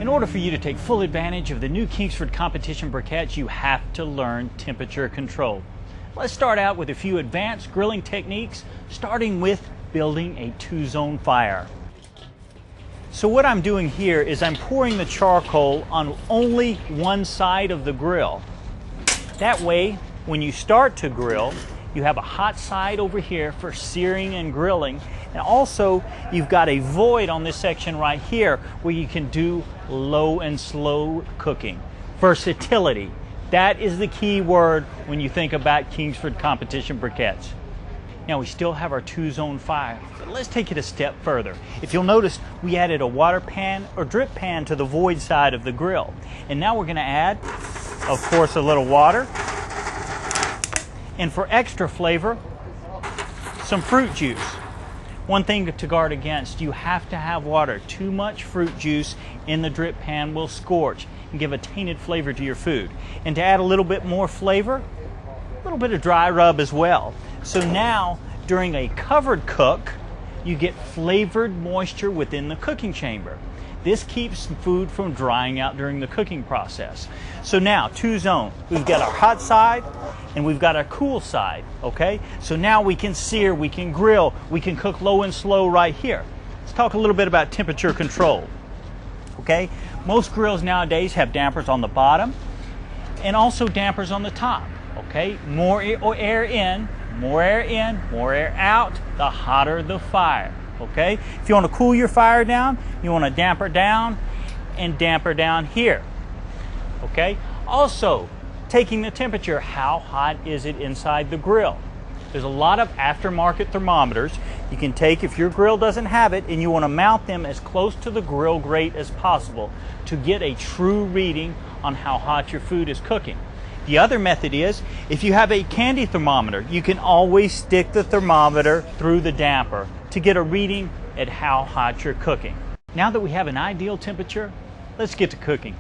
In order for you to take full advantage of the new Kingsford competition briquettes, you have to learn temperature control. Let's start out with a few advanced grilling techniques, starting with building a two-zone fire. So what I'm doing here is I'm pouring the charcoal on only one side of the grill. That way, when you start to grill, you have a hot side over here for searing and grilling, and also you've got a void on this section right here where you can do low and slow cooking. Versatility, that is the key word when you think about Kingsford competition briquettes. Now we still have our two-zone fire, but let's take it a step further. If you'll notice, we added a water pan or drip pan to the void side of the grill. And now we're going to add, of course, a little water. And for extra flavor, some fruit juice. One thing to guard against, you have to have water. Too much fruit juice in the drip pan will scorch and give a tainted flavor to your food. And to add a little bit more flavor, a little bit of dry rub as well. So now, during a covered cook, you get flavored moisture within the cooking chamber. This keeps food from drying out during the cooking process. So now, two-zone. We've got our hot side and we've got our cool side, okay? So now we can sear, we can grill, we can cook low and slow right here. Let's talk a little bit about temperature control, okay? Most grills nowadays have dampers on the bottom and also dampers on the top, okay? More air in, more air out, the hotter the fire. Okay? If you want to cool your fire down, you want to damper down and damper down here. Okay? Also, taking the temperature, how hot is it inside the grill? There's a lot of aftermarket thermometers you can take if your grill doesn't have it, and you want to mount them as close to the grill grate as possible to get a true reading on how hot your food is cooking. The other method is, if you have a candy thermometer, you can always stick the thermometer through the damper to get a reading at how hot you're cooking. Now that we have an ideal temperature, let's get to cooking.